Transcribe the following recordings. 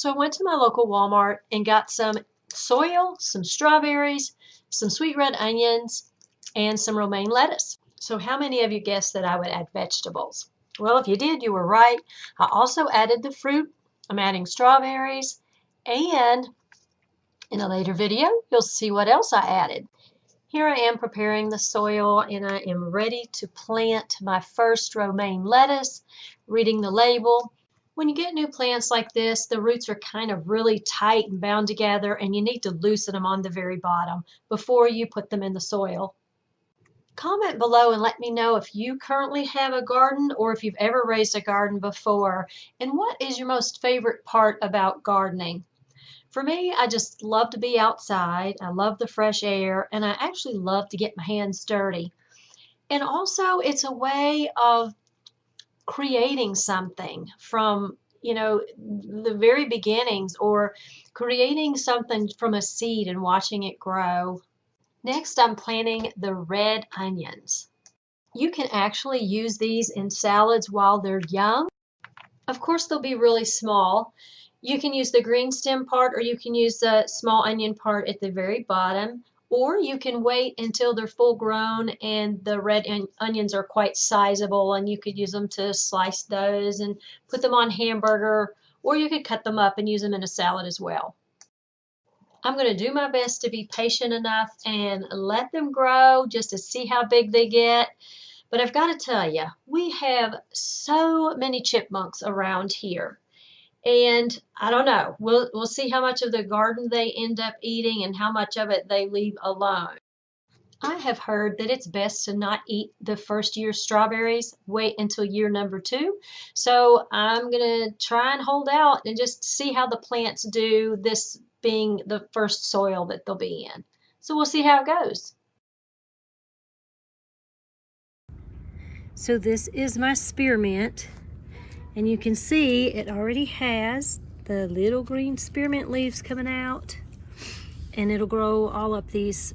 So I went to my local Walmart and got some soil, some strawberries, some sweet red onions, and some romaine lettuce. So how many of you guessed that I would add vegetables? Well, if you did, you were right. I also added the fruit. I'm adding strawberries, and in a later video, you'll see what else I added. Here I am preparing the soil, and I am ready to plant my first romaine lettuce, reading the label. When you get new plants like this, the roots are kind of really tight and bound together, and you need to loosen them on the very bottom before you put them in the soil. Comment below and let me know if you currently have a garden or if you've ever raised a garden before, and what is your most favorite part about gardening. For me, I just love to be outside. I love the fresh air, and I actually love to get my hands dirty. And also, it's a way of creating something from, the very beginnings, or creating something from a seed and watching it grow. Next, I'm planting the red onions. You can actually use these in salads while they're young. Of course, they'll be really small. You can use the green stem part, or you can use the small onion part at the very bottom, or you can wait until they're full grown and the red onions are quite sizable, and you could use them to slice those and put them on hamburger, or you could cut them up and use them in a salad as well. I'm going to do my best to be patient enough and let them grow just to see how big they get. But I've got to tell you, we have so many chipmunks around here. And I don't know, we'll see how much of the garden they end up eating and how much of it they leave alone. I have heard that it's best to not eat the first year's strawberries, wait until year number 2. So I'm going to try and hold out and just see how the plants do, this being the first soil that they'll be in. So we'll see how it goes. So this is my spearmint. And you can see it already has the little green spearmint leaves coming out, and it'll grow all up these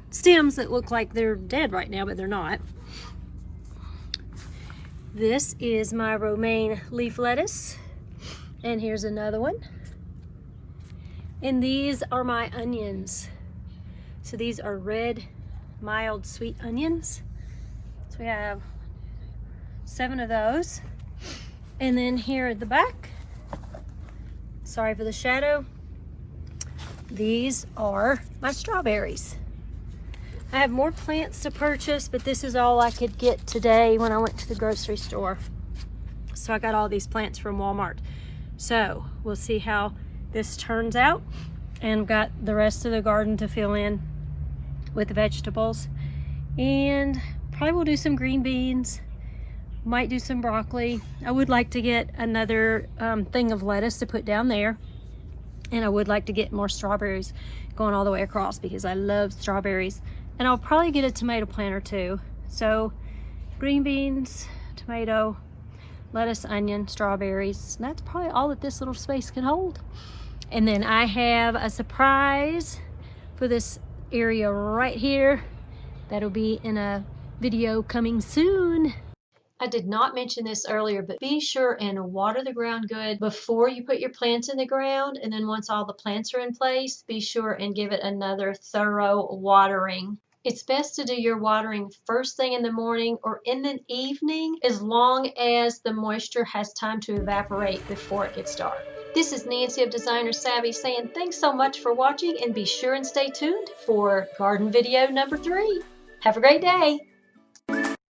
stems that look like they're dead right now, but they're not. This is my romaine leaf lettuce, and here's another one. And these are my onions. So these are red, mild, sweet onions. So we have 7 of those. And then here at the back, sorry for the shadow, these are my strawberries. I have more plants to purchase, but this is all I could get today when I went to the grocery store. So I got all these plants from Walmart. So we'll see how this turns out, and I've got the rest of the garden to fill in with the vegetables. And probably will do some green beans. Might do some broccoli. I would like to get another thing of lettuce to put down there. And I would like to get more strawberries going all the way across because I love strawberries. And I'll probably get a tomato plant or 2. So green beans, tomato, lettuce, onion, strawberries. And that's probably all that this little space can hold. And then I have a surprise for this area right here. That'll be in a video coming soon. I did not mention this earlier, but be sure and water the ground good before you put your plants in the ground. And then once all the plants are in place, be sure and give it another thorough watering. It's best to do your watering first thing in the morning or in the evening, as long as the moisture has time to evaporate before it gets dark. This is Nancy of Designer Savvy saying thanks so much for watching, and be sure and stay tuned for garden video number 3. Have a great day.